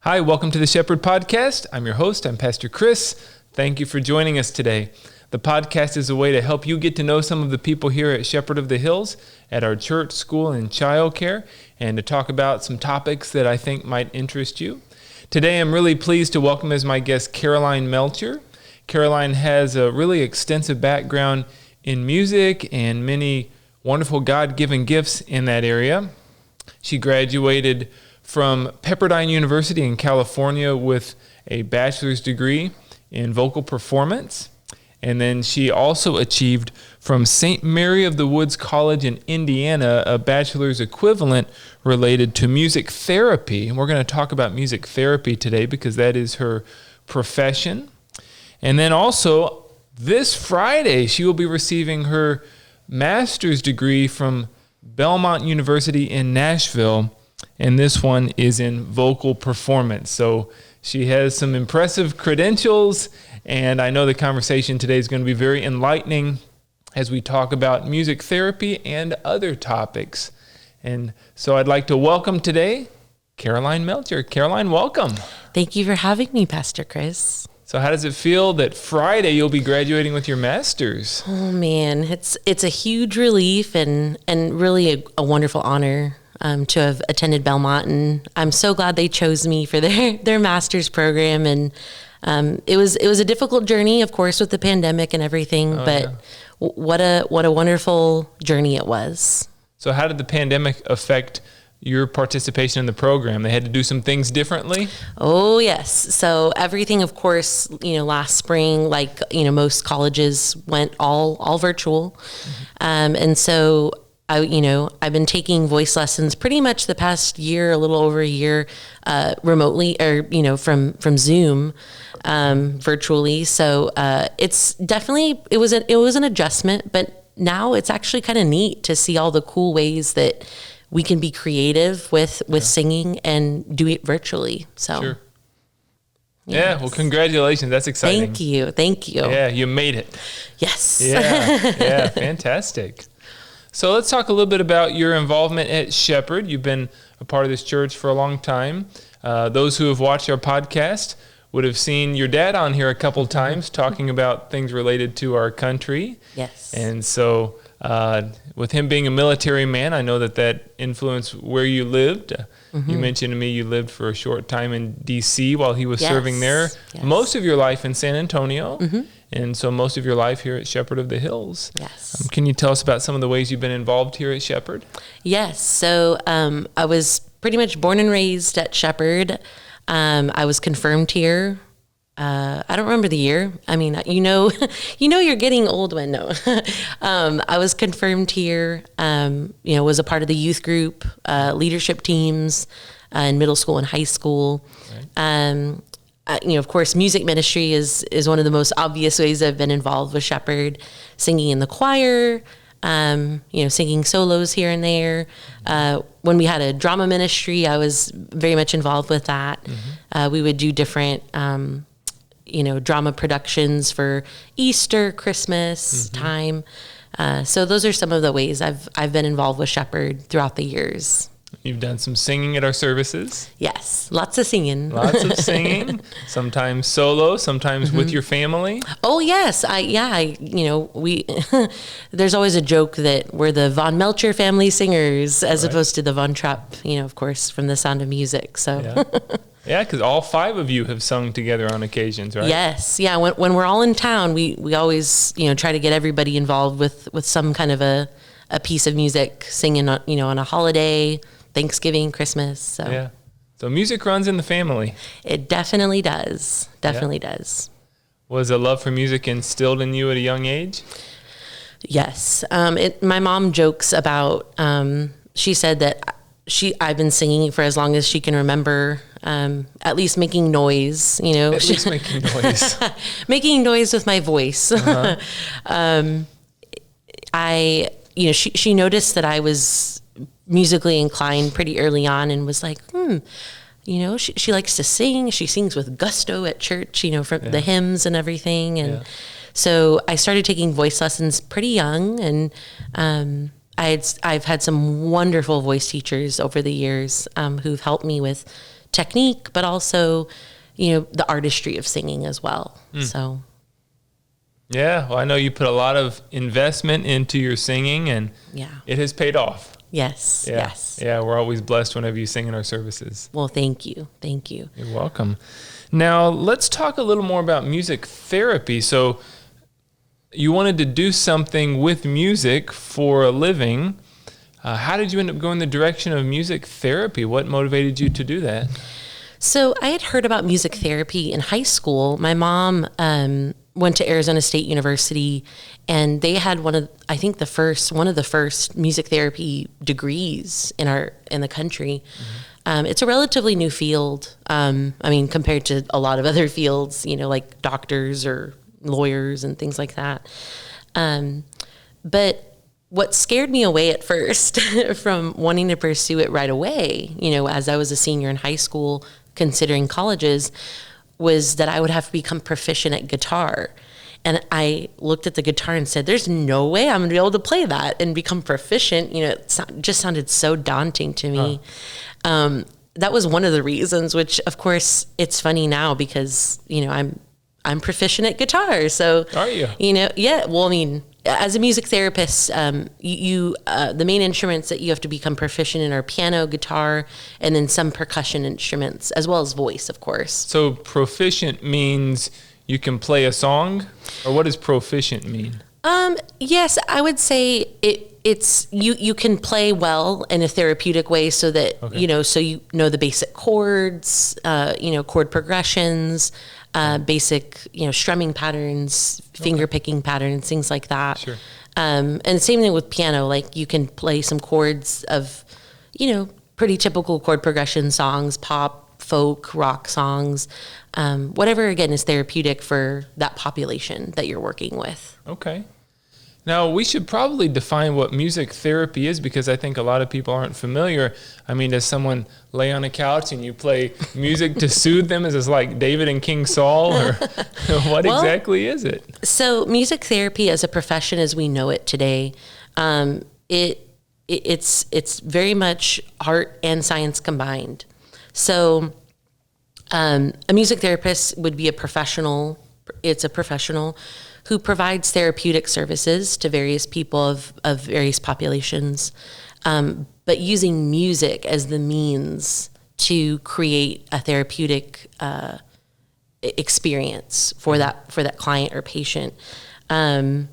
Hi, welcome to the Shepherd Podcast. I'm your host. I'm Pastor Chris. Thank you for joining us today. The podcast is a way to help you get to know some of the people here at Shepherd of the Hills, at our church, school, and childcare, and to talk about some topics that I think might interest you. Today, I'm really pleased to welcome as my guest Caroline Melcher. Caroline has a really extensive background in music and many wonderful God-given gifts in that area. She graduated from Pepperdine University in California with a bachelor's degree in vocal performance. And then she also achieved from St. Mary of the Woods College in Indiana a bachelor's equivalent related to music therapy. And we're going to talk about music therapy today because that is her profession. And then also this Friday, she will be receiving her master's degree from Belmont University in Nashville. And this one is in vocal performance. So she has some impressive credentials, and I know the conversation today is going to be very enlightening as we talk about music therapy and other topics. And so I'd like to welcome today Caroline Melcher. Caroline, welcome. Thank you for having me, Pastor Chris. So how does it feel that Friday you'll be graduating with your master's? Oh man, it's a huge relief and really a wonderful honor to have attended Belmont, and I'm so glad they chose me for their master's program. And it was a difficult journey, of course, with the pandemic and everything. What a wonderful journey it was. So how did the pandemic affect your participation in the program? They had to do some things differently? Oh, yes. So everything, of course, last spring, like, most colleges went all virtual. Mm-hmm. And so I've been taking voice lessons pretty much the past year, a little over a year, remotely or, from Zoom, virtually. So, it's definitely, it was an adjustment, but now it's actually kind of neat to see all the cool ways that we can be creative with singing and do it virtually. So. Sure. Yes. Yeah, well, congratulations. That's exciting. Thank you. Yeah, you made it. Yes. Yeah, fantastic. So let's talk a little bit about your involvement at Shepherd. You've been a part of this church for a long time. Those who have watched our podcast would have seen your dad on here a couple times talking about things related to our country. Yes. And so with him being a military man, I know that influenced where you lived. Mm-hmm. You mentioned to me you lived for a short time in D.C. while he was serving there. Yes. Most of your life in San Antonio. Mm-hmm. And so most of your life here at Shepherd of the Hills. Yes. Can you tell us about some of the ways you've been involved here at Shepherd? Yes. So I was pretty much born and raised at Shepherd. I was confirmed here. I don't remember the year. I mean, you're getting old when I was confirmed here. Was a part of the youth group, leadership teams in middle school and high school. Right. Of course, music ministry is one of the most obvious ways I've been involved with Shepherd, singing in the choir, singing solos here and there. When we had a drama ministry, I was very much involved with that. Mm-hmm. We would do different, drama productions for Easter, Christmas time. So those are some of the ways I've been involved with Shepherd throughout the years. You've done some singing at our services. Yes, lots of singing. Lots of singing. Sometimes solo, sometimes with your family. Oh yes, we. There's always a joke that we're the Von Melcher family singers as opposed to the Von Trapp. Of course, from The Sound of Music. So. Yeah, because all five of you have sung together on occasions, right? Yes, yeah. When we're all in town, we always try to get everybody involved with some kind of a piece of music, singing on a holiday. Thanksgiving, Christmas. So music runs in the family. It definitely does. Does. Was a love for music instilled in you at a young age? Yes. My mom jokes about, she said that I've been singing for as long as she can remember, at least making noise, At least making noise. Making noise with my voice. Uh-huh. She noticed that I was musically inclined pretty early on and was like, she likes to sing. She sings with gusto at church, from the hymns and everything. And so I started taking voice lessons pretty young, and I've had some wonderful voice teachers over the years who've helped me with technique, but also, the artistry of singing as well. So. Yeah, well, I know you put a lot of investment into your singing, and it has paid off. Yes, yes. Yeah, we're always blessed whenever you sing in our services. Well, thank you. Thank you. You're welcome. Now, let's talk a little more about music therapy. So you wanted to do something with music for a living. How did you end up going the direction of music therapy? What motivated you to do that? So I had heard about music therapy in high school. My mom went to Arizona State University, and they had one of the first music therapy degrees in the country. It's a relatively new field. Compared to a lot of other fields, like doctors or lawyers and things like that. But what scared me away at first from wanting to pursue it right away, as I was a senior in high school, considering colleges, was that I would have to become proficient at guitar. And I looked at the guitar and said, there's no way I'm going to be able to play that and become proficient. It just sounded so daunting to me. That was one of the reasons, which of course it's funny now because, I'm proficient at guitar. So, are you? Yeah. Well, as a music therapist, the main instruments that you have to become proficient in are piano, guitar, and then some percussion instruments, as well as voice, of course. So proficient means you can play a song, or what does proficient mean? Yes, I would say it's you can play well in a therapeutic way, so that so the basic chords, chord progressions, basic strumming patterns, finger picking patterns, things like that. Sure. And the same thing with piano, like you can play some chords of pretty typical chord progression songs, pop, folk, rock songs, whatever again is therapeutic for that population that you're working with. Okay. Now, we should probably define what music therapy is, because I think a lot of people aren't familiar. Does someone lay on a couch and you play music to soothe them? Is this like David and King Saul, or what exactly is it? So music therapy as a profession as we know it today, it's very much art and science combined. So a music therapist would be a professional. It's a professional who provides therapeutic services to various people of various populations, but using music as the means to create a therapeutic experience for that client or patient. And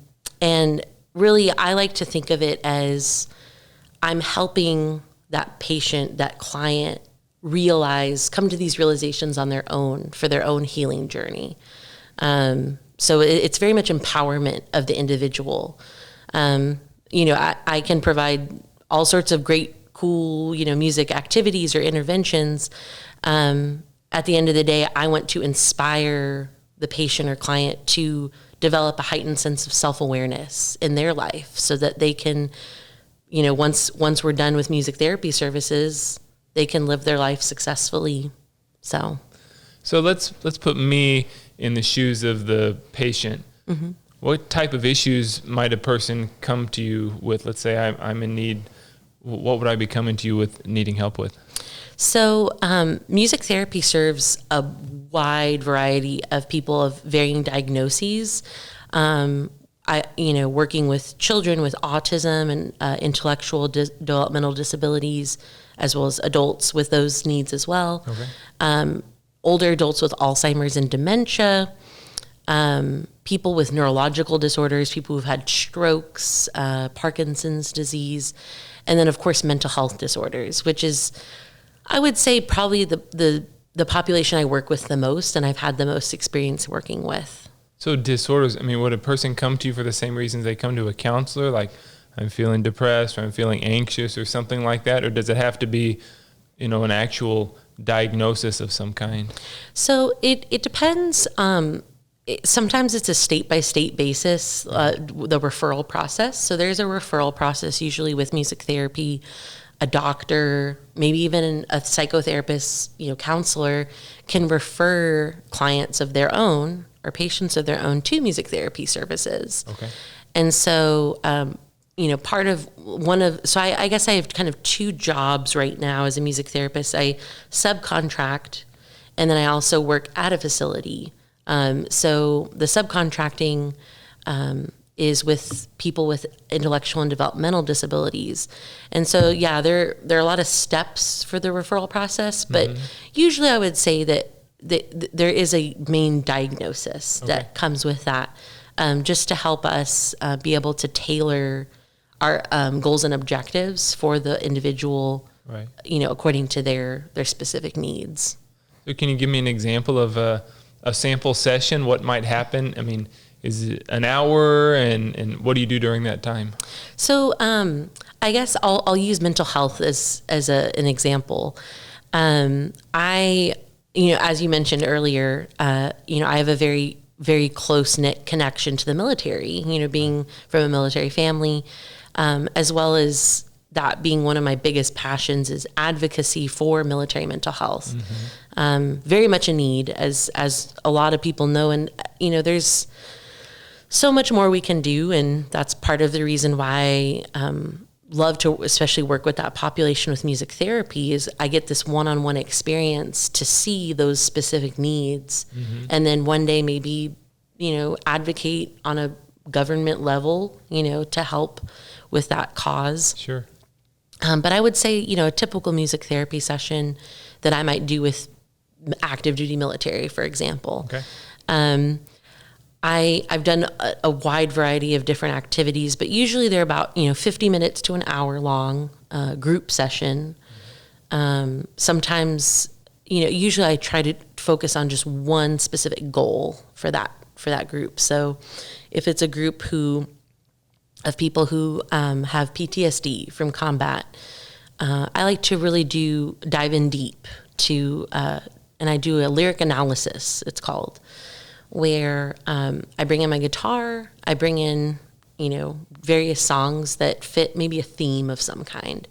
really, I like to think of it as I'm helping that patient, that client, come to these realizations on their own for their own healing journey. So it's very much empowerment of the individual. I can provide all sorts of great, cool, music activities or interventions. At the end of the day, I want to inspire the patient or client to develop a heightened sense of self-awareness in their life, so that they can, once we're done with music therapy services, they can live their life successfully. So let's put me in the shoes of the patient. Mm-hmm. What type of issues might a person come to you with? Let's say I'm in need. What would I be coming to you with, needing help with? So music therapy serves a wide variety of people of varying diagnoses. Working with children with autism and intellectual developmental disabilities, as well as adults with those needs as well. Okay. Older adults with Alzheimer's and dementia, people with neurological disorders, people who've had strokes, Parkinson's disease, and then of course mental health disorders, which is, I would say, probably the population I work with the most, and I've had the most experience working with. So disorders, would a person come to you for the same reasons they come to a counselor, like I'm feeling depressed or I'm feeling anxious or something like that, or does it have to be, an actual diagnosis of some kind? So it depends. Sometimes it's a state-by-state basis, the referral process. So there's a referral process usually with music therapy. A doctor, maybe even a psychotherapist, counselor can refer clients of their own or patients of their own to music therapy services. Okay. And so I guess I have kind of two jobs right now as a music therapist. I subcontract, and then I also work at a facility. So the subcontracting is with people with intellectual and developmental disabilities. And so, yeah, there are a lot of steps for the referral process, but usually I would say that there is a main diagnosis that comes with that, just to help us be able to tailor our goals and objectives for the individual, according to their specific needs. So can you give me an example of a sample session? What might happen? I mean, is it an hour, and what do you do during that time? So I guess I'll use mental health as an example. As you mentioned earlier, I have a very, very close-knit connection to the military, being from a military family, as well as that being one of my biggest passions is advocacy for military mental health. Very much a need, as a lot of people know. And, there's so much more we can do. And that's part of the reason why love to especially work with that population with music therapy is I get this one-on-one experience to see those specific needs. And then one day maybe, advocate on a government level, to help with that cause. Sure. But I would say, a typical music therapy session that I might do with active duty military, for example. I've done a wide variety of different activities, but usually they're about, 50 minutes to an hour long group session. Sometimes, usually I try to focus on just one specific goal for that group. So if it's a group of people who have PTSD from combat, I like to really dive in deep and I do a lyric analysis, it's called, where I bring in my guitar, I bring in, various songs that fit maybe a theme of some kind,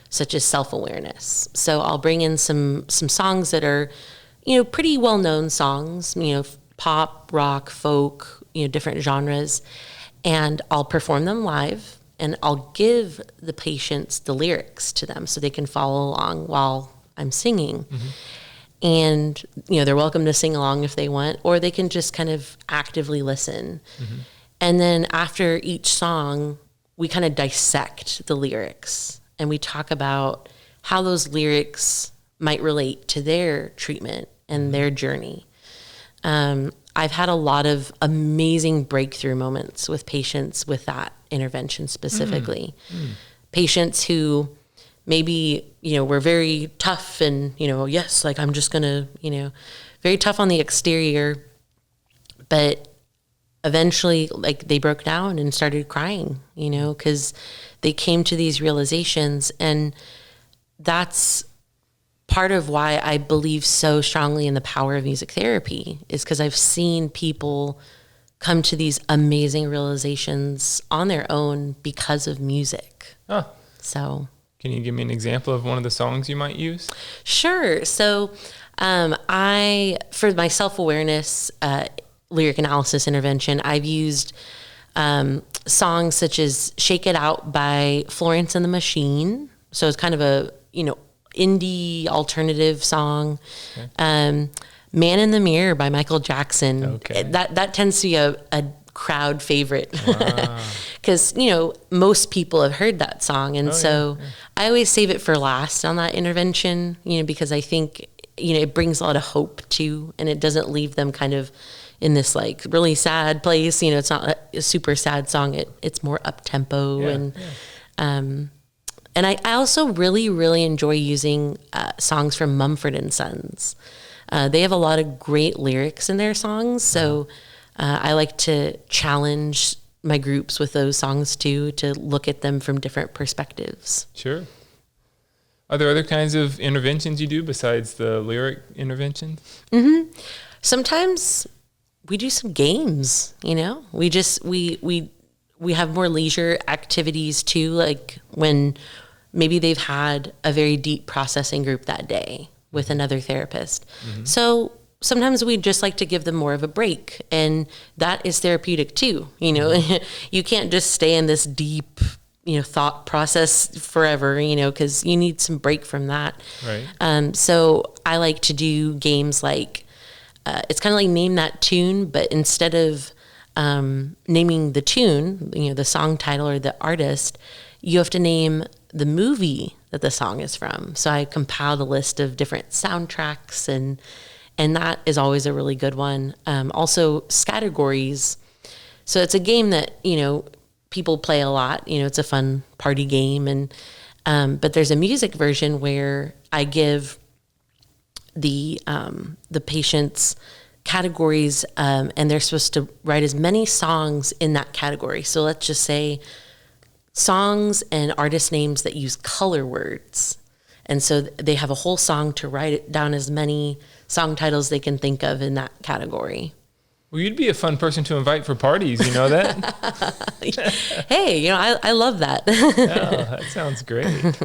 such as self-awareness. So I'll bring in some songs that are, pretty well-known songs, pop, rock, folk, different genres, and I'll perform them live, and I'll give the patients the lyrics to them so they can follow along while I'm singing. And, they're welcome to sing along if they want, or they can just kind of actively listen. And then after each song, we kind of dissect the lyrics and we talk about how those lyrics might relate to their treatment and their journey. I've had a lot of amazing breakthrough moments with patients with that intervention specifically. Patients who maybe, were very tough and, yes, like I'm just gonna, very tough on the exterior, but eventually like they broke down and started crying, because they came to these realizations. And that's part of why I believe so strongly in the power of music therapy, is because I've seen people come to these amazing realizations on their own because of music. So can you give me an example of one of the songs you might use? Sure. So for my self-awareness lyric analysis intervention, I've used songs such as Shake It Out by Florence and the Machine. So it's kind of a, indie alternative song. Man in the Mirror by Michael Jackson. That tends to be a crowd favorite because most people have heard that song, and I always save it for last on that intervention, because I think it brings a lot of hope too, and it doesn't leave them kind of in this like really sad place. It's not a super sad song, it's more up tempo. And I also really, really enjoy using songs from Mumford and Sons. They have a lot of great lyrics in their songs, so I like to challenge my groups with those songs too, to look at them from different perspectives. Sure. Are there other kinds of interventions you do besides the lyric interventions? Sometimes we do some games, we have more leisure activities too, like when maybe they've had a very deep processing group that day with another therapist. So sometimes we just like to give them more of a break, and that is therapeutic too. You can't just stay in this deep, thought process forever, because you need some break from that. Right. So I like to do games like, it's kind of like name that tune, but instead of naming the tune, the song title or the artist, you have to name the movie that the song is from. So I compiled a list of different soundtracks, and that is always a really good one. Also, categories. So it's a game that, people play a lot. It's a fun party game, and but there's a music version where I give the patients categories, and they're supposed to write as many songs in that category. So let's just say songs and artist names that use color words. And so they have a whole song to write it down as many song titles they can think of in that category. Well, you'd be a fun person to invite for parties, you know that? Hey, I love that. Oh, that sounds great.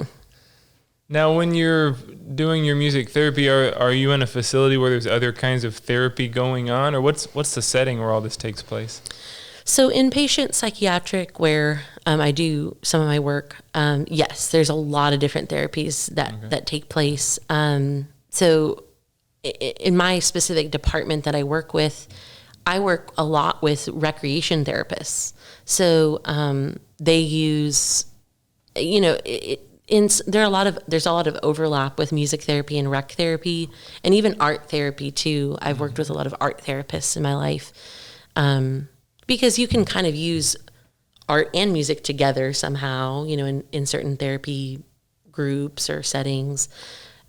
Now, when you're doing your music therapy, are you in a facility where there's other kinds of therapy going on, or what's the setting where all this takes place? So inpatient psychiatric, where I do some of my work, yes, there's a lot of different therapies that take place. So in my specific department that I work with, I work a lot with recreation therapists. So they use, there's a lot of overlap with music therapy and rec therapy, and even art therapy too. I've worked with a lot of art therapists in my life, because you can kind of use art and music together somehow, in certain therapy groups or settings.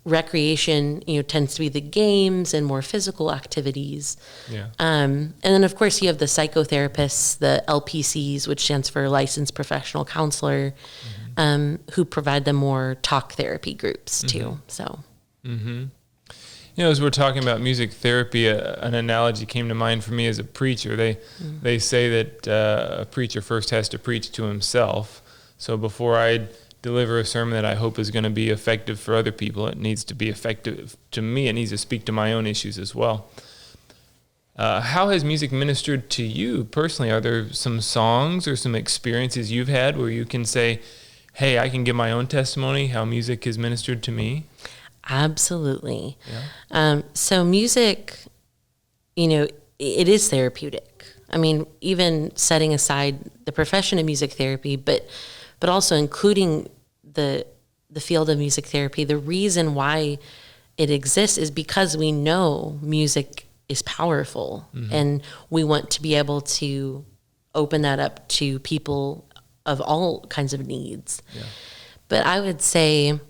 Recreation, tends to be the games and more physical activities. Yeah. And then of course you have the psychotherapists, the LPCs, which stands for licensed professional counselor, who provide them more talk therapy groups too. So. Mm-hmm. As we're talking about music therapy, an analogy came to mind for me as a preacher. They say that a preacher first has to preach to himself. So before I deliver a sermon that I hope is going to be effective for other people, it needs to be effective to me. It needs to speak to my own issues as well. How has music ministered to you personally? Are there some songs or some experiences you've had where you can say, hey, I can give my own testimony, how music has ministered to me? Absolutely. Yeah. So music, it is therapeutic. I mean, even setting aside the profession of music therapy, but also including the field of music therapy, the reason why it exists is because we know music is powerful, and we want to be able to open that up to people of all kinds of needs. Yeah. But I would say,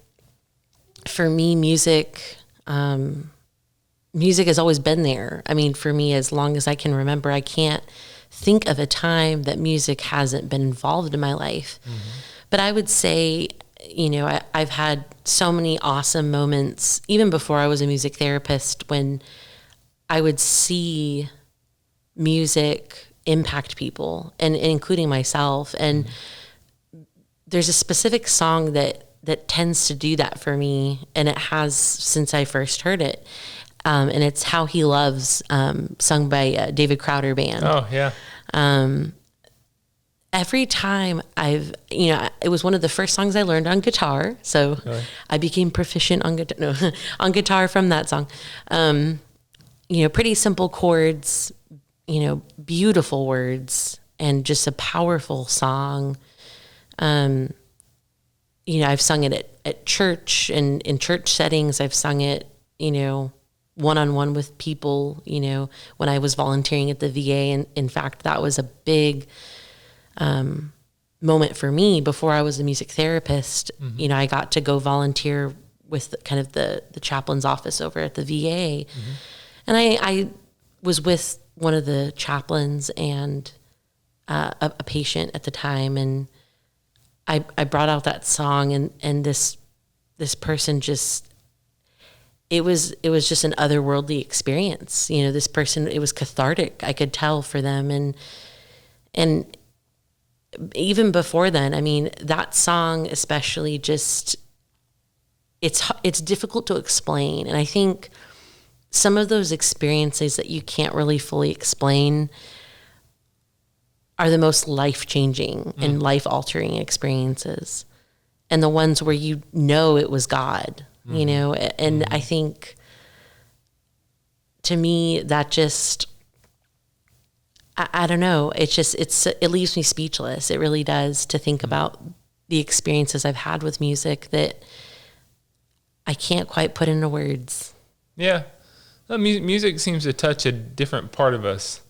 for me, music has always been there. I mean, for me, as long as I can remember, I can't think of a time that music hasn't been involved in my life. But I would say, I've had so many awesome moments, even before I was a music therapist, when I would see music impact people, and including myself. And there's a specific song that tends to do that for me, and it has since I first heard it. And it's How He Loves, sung by David Crowder Band. Oh, yeah. Every time it was one of the first songs I learned on guitar. So really? I became proficient on guitar, on guitar from that song. Pretty simple chords, beautiful words, and just a powerful song. I've sung it at church and in church settings. I've sung it, one-on-one with people, when I was volunteering at the VA. And in fact, that was a big moment for me before I was a music therapist. I got to go volunteer with kind of the chaplain's office over at the VA. And I was with one of the chaplains and a patient at the time, and I brought out that song, and this person just, it was just an otherworldly experience. This person, it was cathartic. I could tell for them. And even before then, I mean, that song especially, just, it's difficult to explain. And I think some of those experiences that you can't really fully explain are the most life-changing and life-altering experiences, and the ones where you know it was God, you know. And I think, to me, that just, I don't know, it leaves me speechless. It really does, to think about the experiences I've had with music that I can't quite put into words. Yeah. Well, music seems to touch a different part of us,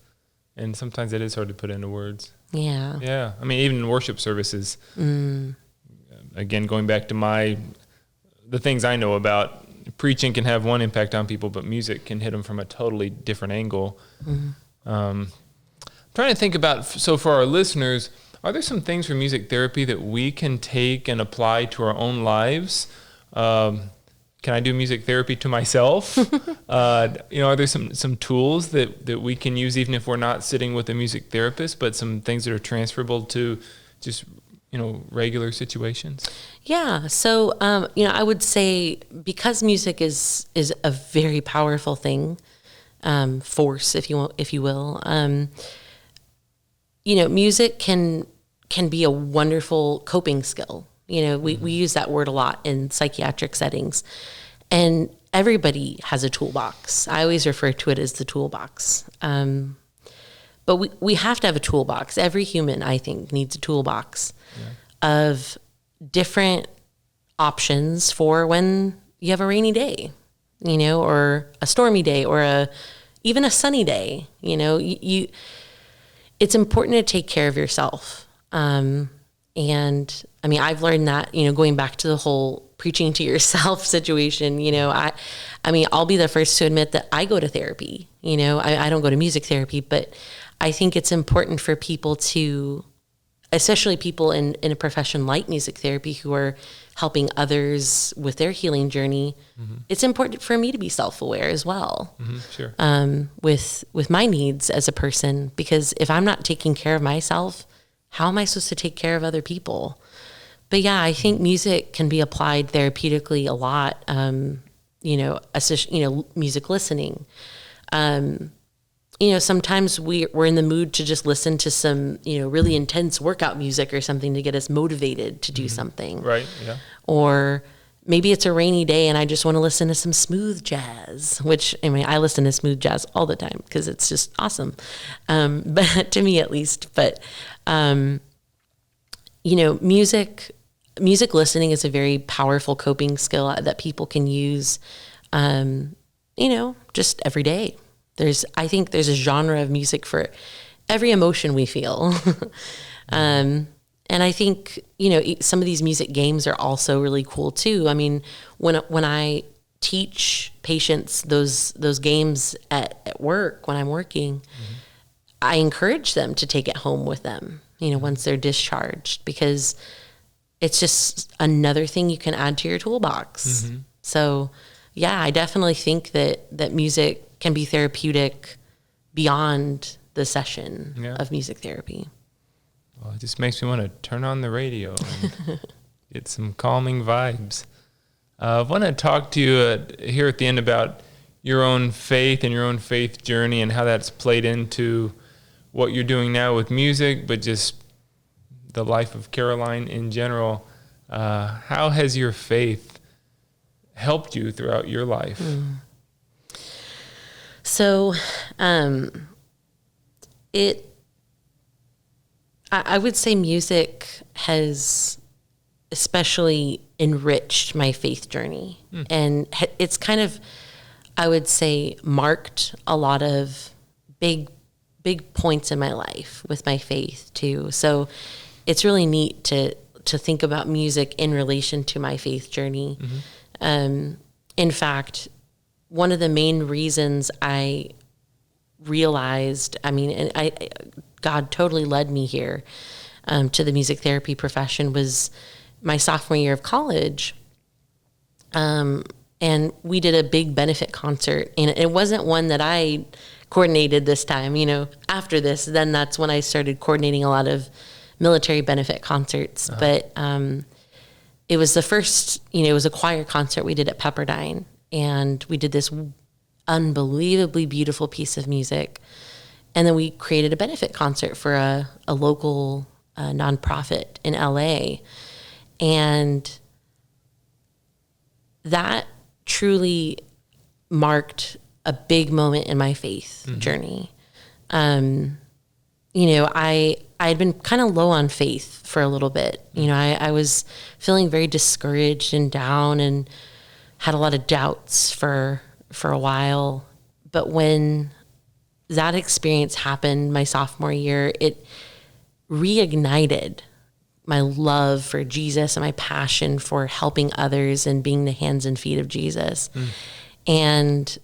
and sometimes it is hard to put into words. Yeah. Yeah. I mean, even in worship services, again, going back to the things I know about, preaching can have one impact on people, but music can hit them from a totally different angle. I'm trying to think about, so for our listeners, are there some things for music therapy that we can take and apply to our own lives? Can I do music therapy to myself? Are there some tools that we can use even if we're not sitting with a music therapist, but some things that are transferable to just, regular situations? Yeah. So, I would say, because music is a very powerful thing, force, if you will. Music can be a wonderful coping skill. We use that word a lot in psychiatric settings, and everybody has a toolbox. I always refer to it as the toolbox. But we have to have a toolbox. Every human, I think, needs a toolbox of different options for when you have a rainy day, or a stormy day, or even a sunny day. It's important to take care of yourself. And I mean, I've learned that, going back to the whole preaching to yourself situation, I mean, I'll be the first to admit that I go to therapy. I don't go to music therapy, but I think it's important for people to, especially people in a profession like music therapy who are helping others with their healing journey. It's important for me to be self-aware as well. Sure. With my needs as a person, because if I'm not taking care of myself, how am I supposed to take care of other people? But yeah, I think music can be applied therapeutically a lot. Music listening. Sometimes we're in the mood to just listen to some, really intense workout music or something to get us motivated to do something. Right. Yeah. Or maybe it's a rainy day and I just want to listen to some smooth jazz, which, I listen to smooth jazz all the time because it's just awesome. But to me, at least, music listening is a very powerful coping skill that people can use, just every day. I think there's a genre of music for every emotion we feel. And I think, some of these music games are also really cool too. I mean, when I teach patients those games at work, when I'm working, I encourage them to take it home with them, once they're discharged, because it's just another thing you can add to your toolbox. So yeah, I definitely think that music can be therapeutic beyond the session of music therapy. Well, it just makes me want to turn on the radio and get some calming vibes. I want to talk to you here at the end about your own faith and your own faith journey and how that's played into what you're doing now with music, but just the life of Caroline in general. How has your faith helped you throughout your life? So, I would say music has especially enriched my faith journey. And it's kind of, I would say, marked a lot of big points in my life with my faith too. So it's really neat to think about music in relation to my faith journey. In fact, one of the main reasons I realized, God totally led me here to the music therapy profession, was my sophomore year of college. And we did a big benefit concert, and it wasn't one that I coordinated this time. After this, then that's when I started coordinating a lot of military benefit concerts. But it was the first, it was a choir concert we did at Pepperdine, and we did this unbelievably beautiful piece of music. And then we created a benefit concert for a local nonprofit in LA. And that truly marked a big moment in my faith journey. I had been kind of low on faith for a little bit. I was feeling very discouraged and down and had a lot of doubts for a while. But when that experience happened my sophomore year, it reignited my love for Jesus and my passion for helping others and being the hands and feet of Jesus. And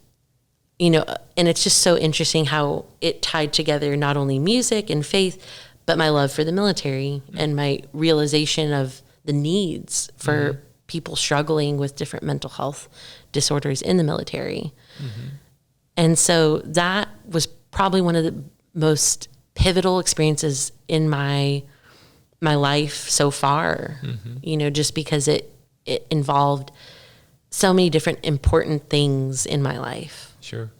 it's just so interesting how it tied together not only music and faith, but my love for the military and my realization of the needs for people struggling with different mental health disorders in the military. And so that was probably one of the most pivotal experiences in my life so far, just because it involved so many different important things in my life. Sure.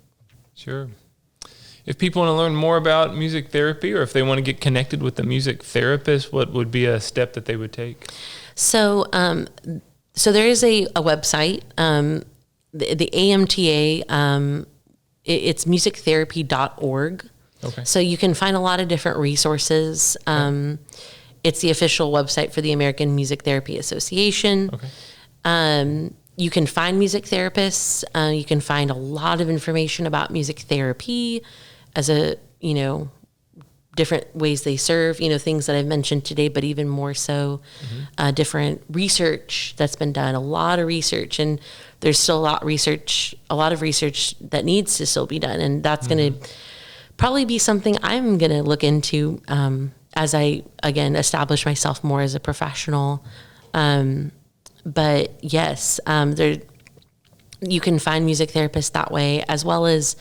If people want to learn more about music therapy, or if they want to get connected with a music therapist, what would be a step that they would take? So there is a website, the AMTA, it's musictherapy.org. Okay. So you can find a lot of different resources. It's the official website for the American Music Therapy Association. Okay. You can find music therapists. You can find a lot of information about music therapy as different ways they serve, things that I've mentioned today, but even more so, different research that's been done, a lot of research, and there's still a lot of research that needs to still be done. And that's going to probably be something I'm going to look into, as I, again, establish myself more as a professional. But yes, you can find music therapists that way, as well as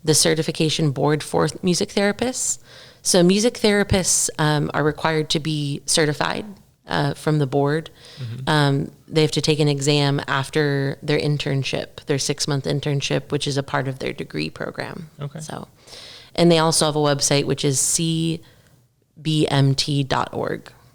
the certification board for music therapists. So music therapists are required to be certified from the board. They have to take an exam after their internship, their 6-month internship, which is a part of their degree program. Okay. So, and they also have a website, which is cbmt.org.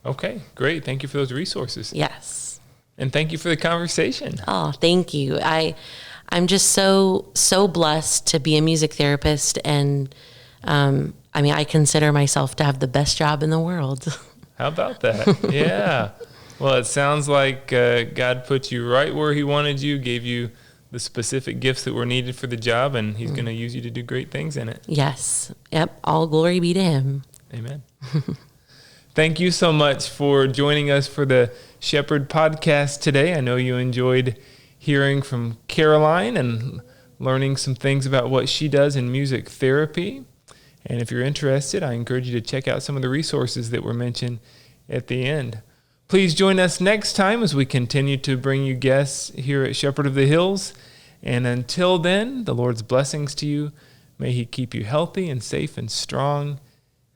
Okay, great. Thank you for those resources. Yes. And thank you for the conversation. Oh, thank you. I'm just so blessed to be a music therapist, and I consider myself to have the best job in the world. How about that? Yeah. Well, it sounds like God put you right where he wanted you, gave you the specific gifts that were needed for the job, and he's going to use you to do great things in it. Yes. Yep. All glory be to him. Amen. Thank you so much for joining us for the Shepherd podcast today. I know you enjoyed hearing from Caroline and learning some things about what she does in music therapy. And if you're interested, I encourage you to check out some of the resources that were mentioned at the end. Please join us next time as we continue to bring you guests here at Shepherd of the Hills. And until then, the Lord's blessings to you. May he keep you healthy and safe and strong.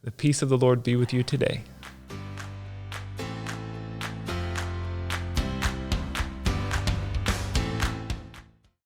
The peace of the Lord be with you today.